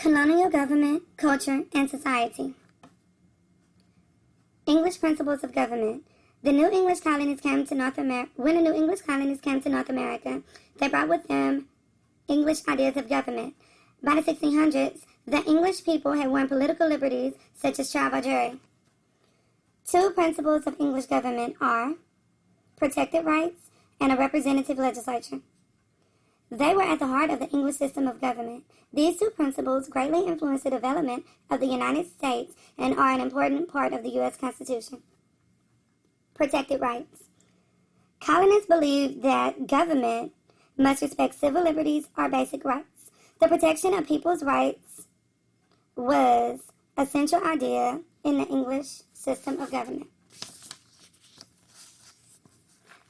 Colonial government, culture, and society. English principles of government. When the New English colonies came to North America, they brought with them English ideas of government. By the 1600s, the English people had won political liberties such as trial by jury. Two principles of English government are protected rights and a representative legislature. They were at the heart of the English system of government. These two principles greatly influenced the development of the United States and are an important part of the U.S. Constitution. Protected rights. Colonists believed that government must respect civil liberties or basic rights. The protection of people's rights was a central idea in the English system of government.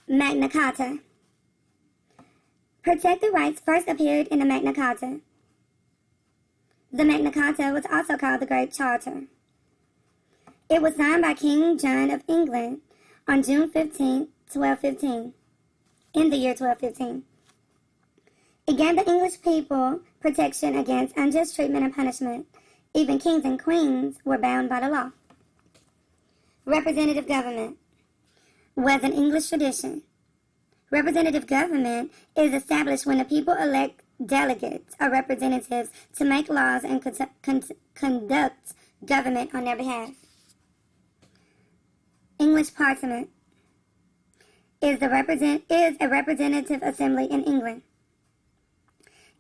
Magna Carta. Protected rights first appeared in the Magna Carta. The Magna Carta was also called the Great Charter. It was signed by King John of England on June 15, 1215, in the year 1215. It gave the English people protection against unjust treatment and punishment. Even kings and queens were bound by the law. Representative government was an English tradition. Representative government is established when the people elect delegates or representatives to make laws and conduct government on their behalf. English Parliament is a representative assembly in England.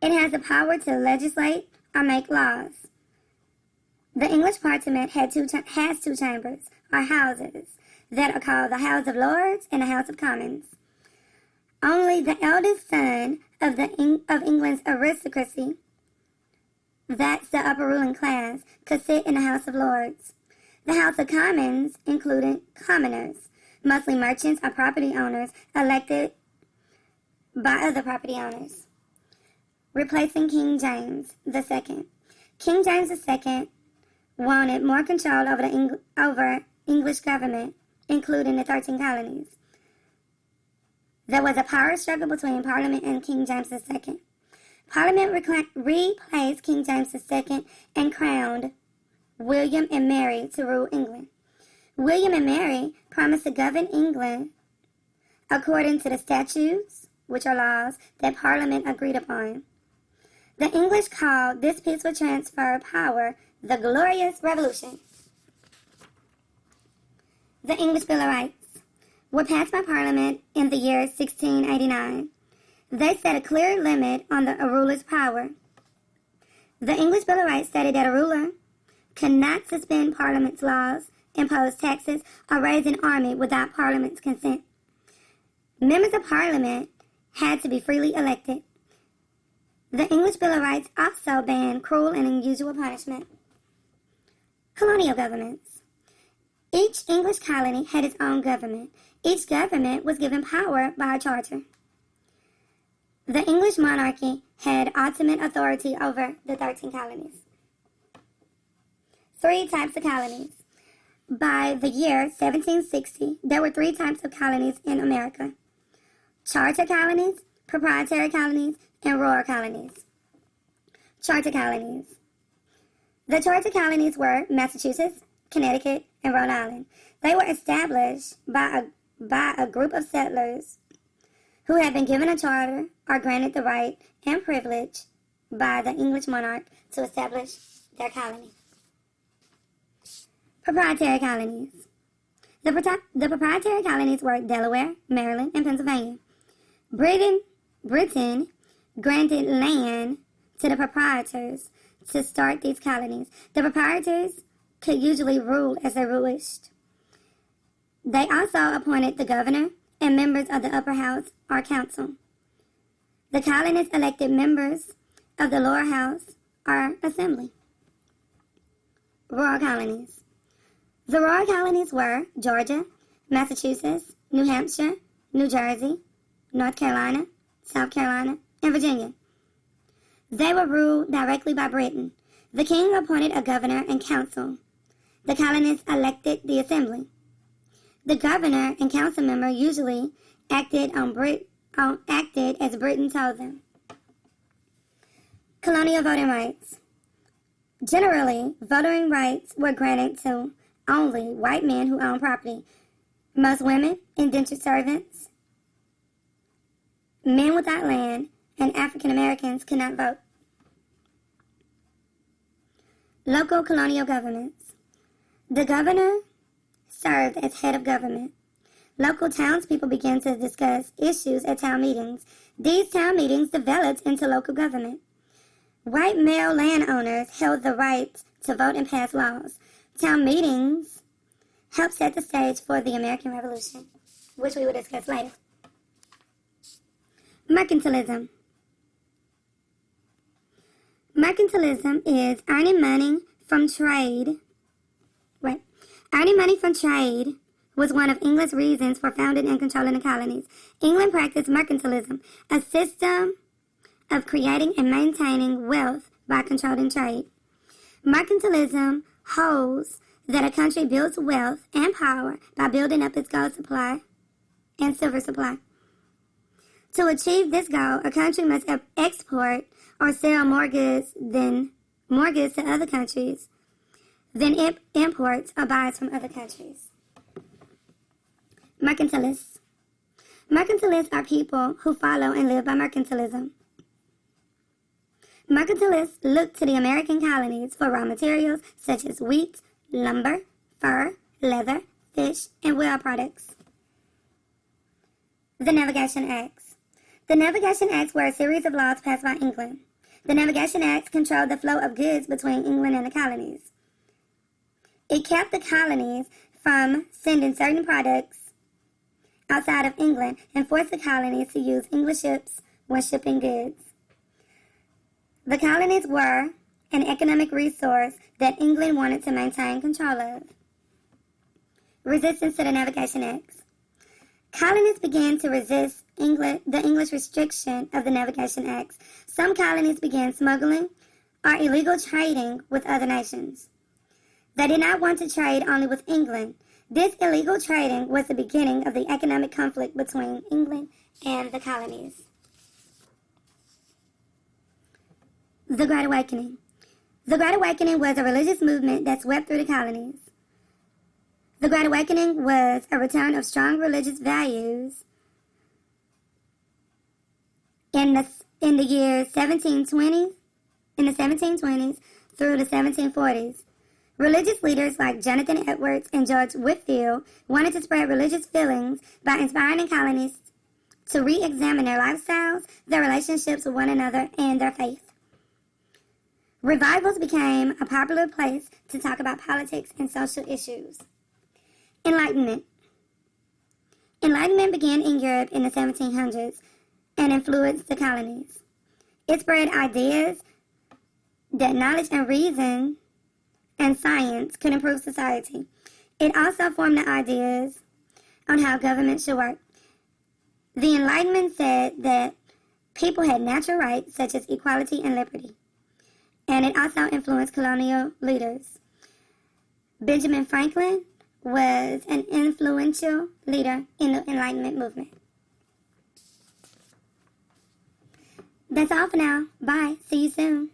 It has the power to legislate or make laws. The English Parliament has two chambers, or houses, that are called the House of Lords and the House of Commons. Only the eldest son of England's aristocracy, that's the upper ruling class, could sit in the House of Lords. The House of Commons included commoners, mostly merchants or property owners elected by other property owners. Replacing King James II. King James II wanted more control over English government, including the 13 colonies. There was a power struggle between Parliament and King James II. Parliament replaced King James II and crowned William and Mary to rule England. William and Mary promised to govern England according to the statutes, which are laws, that Parliament agreed upon. The English called this peaceful transfer of power the Glorious Revolution. The English Bill of Rights were passed by Parliament in the year 1689. They set a clear limit on a ruler's power. The English Bill of Rights stated that a ruler could not suspend Parliament's laws, impose taxes, or raise an army without Parliament's consent. Members of Parliament had to be freely elected. The English Bill of Rights also banned cruel and unusual punishment. Colonial governments. Each English colony had its own government. Each government was given power by a charter. The English monarchy had ultimate authority over the 13 colonies. Three types of colonies. By the year 1760, there were three types of colonies in America: charter colonies, proprietary colonies, and royal colonies. Charter colonies. The charter colonies were Massachusetts, Connecticut, and Rhode Island. They were established by a group of settlers who had been given a charter or granted the right and privilege by the English monarch to establish their colony. Proprietary colonies. The proprietary colonies were Delaware, Maryland, and Pennsylvania. Britain granted land to the proprietors to start these colonies. The proprietors could usually rule as they wished. They also appointed the governor and members of the upper house or council. The colonists elected members of the lower house or assembly. Royal colonies. The royal colonies were Georgia, Massachusetts, New Hampshire, New Jersey, North Carolina, South Carolina, and Virginia. They were ruled directly by Britain. The king appointed a governor and council. The colonists elected the assembly. The governor and council member usually acted as Britain told them. Colonial voting rights. Generally, voting rights were granted to only white men who owned property. Most women, indentured servants, men without land, and African Americans could not vote. Local colonial governments. The governor served as head of government. Local townspeople began to discuss issues at town meetings. These town meetings developed into local government. White male landowners held the right to vote and pass laws. Town meetings helped set the stage for the American Revolution, which we will discuss later. Mercantilism. Mercantilism is earning money from trade. Earning money from trade was one of England's reasons for founding and controlling the colonies. England practiced mercantilism, a system of creating and maintaining wealth by controlling trade. Mercantilism holds that a country builds wealth and power by building up its gold supply and silver supply. To achieve this goal, a country must export or sell more goods to other countries than it imports or buys from other countries. Mercantilists. Mercantilists are people who follow and live by mercantilism. Mercantilists look to the American colonies for raw materials such as wheat, lumber, fur, leather, fish, and whale products. The Navigation Acts. The Navigation Acts were a series of laws passed by England. The Navigation Acts controlled the flow of goods between England and the colonies. It kept the colonies from sending certain products outside of England and forced the colonies to use English ships when shipping goods. The colonies were an economic resource that England wanted to maintain control of. Resistance to the Navigation Acts. Colonies began to resist the English restriction of the Navigation Acts. Some colonies began smuggling or illegal trading with other nations. They did not want to trade only with England. This illegal trading was the beginning of the economic conflict between England and the colonies. The Great Awakening. The Great Awakening was a religious movement that swept through the colonies. The Great Awakening was a return of strong religious values in the years 1720s through the 1740s. Religious leaders like Jonathan Edwards and George Whitefield wanted to spread religious feelings by inspiring the colonies to re-examine their lifestyles, their relationships with one another, and their faith. Revivals became a popular place to talk about politics and social issues. Enlightenment. Enlightenment began in Europe in the 1700s and influenced the colonies. It spread ideas that knowledge and reason and science could improve society. It also formed the ideas on how government should work. The Enlightenment said that people had natural rights such as equality and liberty. And it also influenced colonial leaders. Benjamin Franklin was an influential leader in the Enlightenment movement. That's all for now. Bye. See you soon.